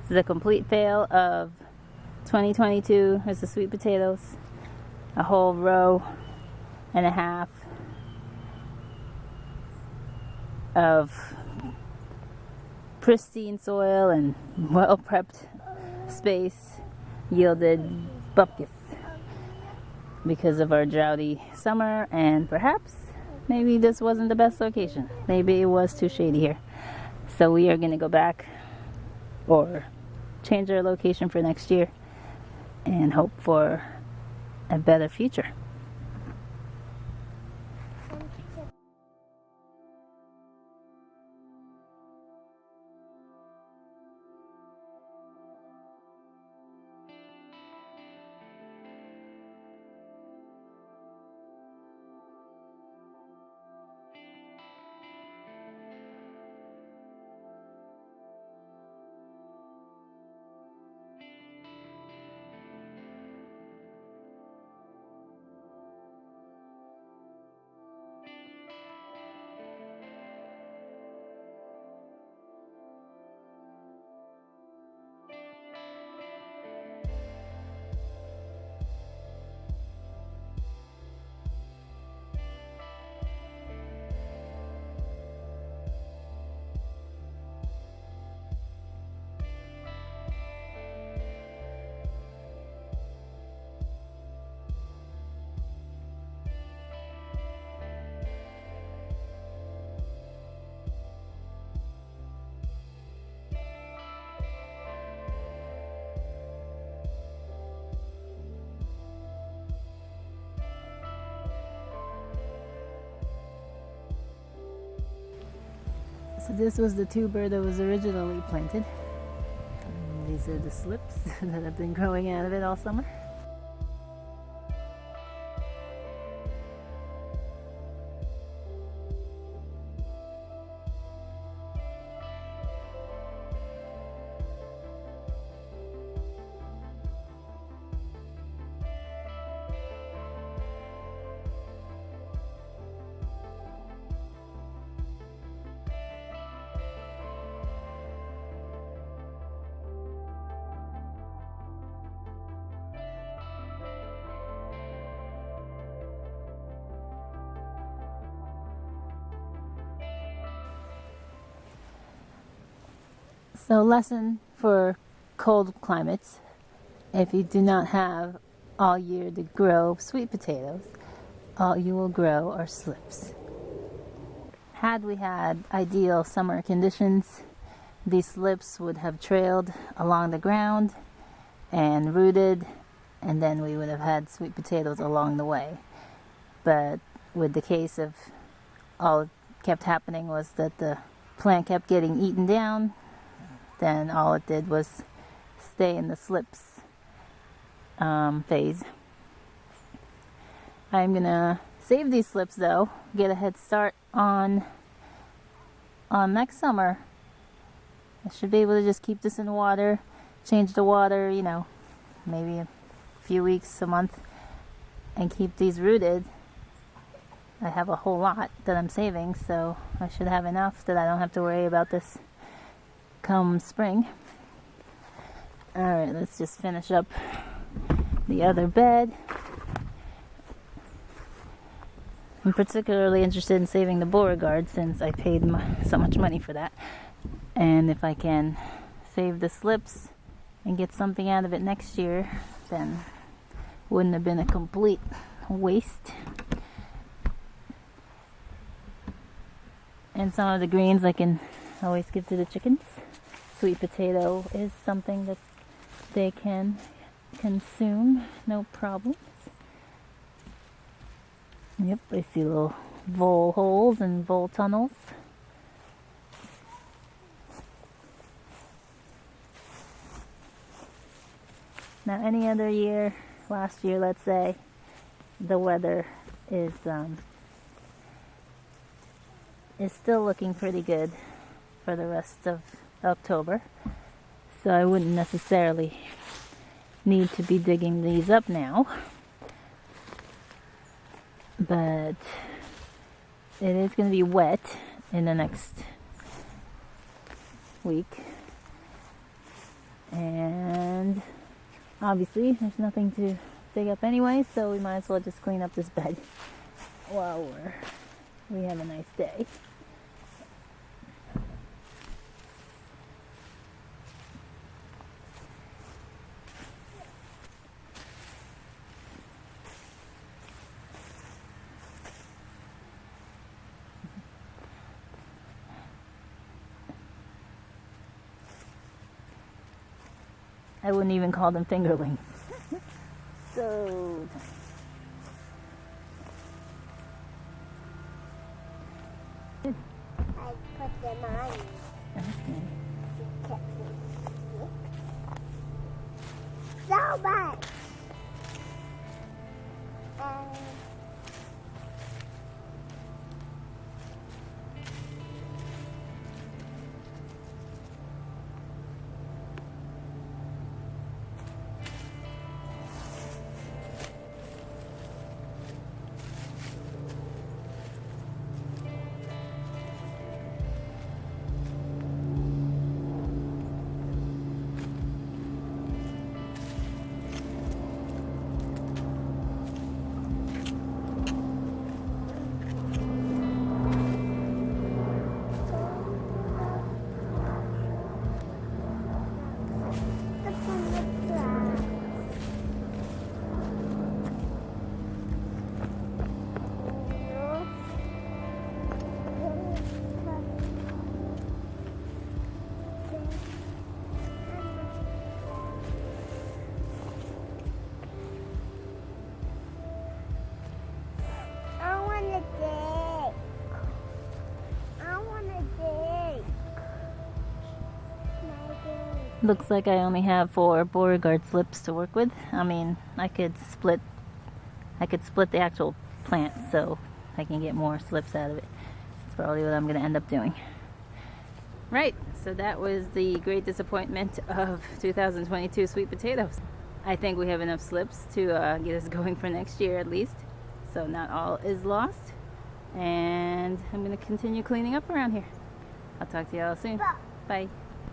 So the complete fail of 2022 is the sweet potatoes. A whole row and a half of pristine soil and well prepped space yielded bupkis because of our droughty summer, and perhaps maybe this wasn't the best location. Maybe it was too shady here. So we are going to go back or change our location for next year and hope for a better future. So this was the tuber that was originally planted. And these are the slips that have been growing out of it all summer. So lesson for cold climates: if you do not have all year to grow sweet potatoes, all you will grow are slips. Had we had ideal summer conditions, these slips would have trailed along the ground and rooted, and then we would have had sweet potatoes along the way. But with the case of all that kept happening was that the plant kept getting eaten down, then all it did was stay in the slips phase. I'm gonna save these slips though, get a head start on next summer. I should be able to just keep this in water, change the water, maybe a few weeks, a month, and keep these rooted. I have a whole lot that I'm saving, so I should have enough that I don't have to worry about this come spring. Alright, let's just finish up the other bed. I'm particularly interested in saving the Beauregard since I paid so much money for that. And if I can save the slips and get something out of it next year, then wouldn't have been a complete waste. And some of the greens I can always give to the chickens. Sweet potato is something that they can consume, no problems. Yep, I see little vole holes and vole tunnels. Now any other year, last year let's say, the weather is still looking pretty good for the rest of October, so I wouldn't necessarily need to be digging these up now, but it is going to be wet in the next week, Obviously, there's nothing to dig up anyway, so we might as well just clean up this bed while we have a nice day. I wouldn't even call them fingerlings. So I put them on you. okay. You kept them so much. Looks like I only have 4 Beauregard slips to work with. I mean, I could split the actual plant so I can get more slips out of it. That's probably what I'm going to end up doing. Right, so that was the great disappointment of 2022 sweet potatoes. I think we have enough slips to get us going for next year at least. So not all is lost. And I'm going to continue cleaning up around here. I'll talk to y'all soon. Bye.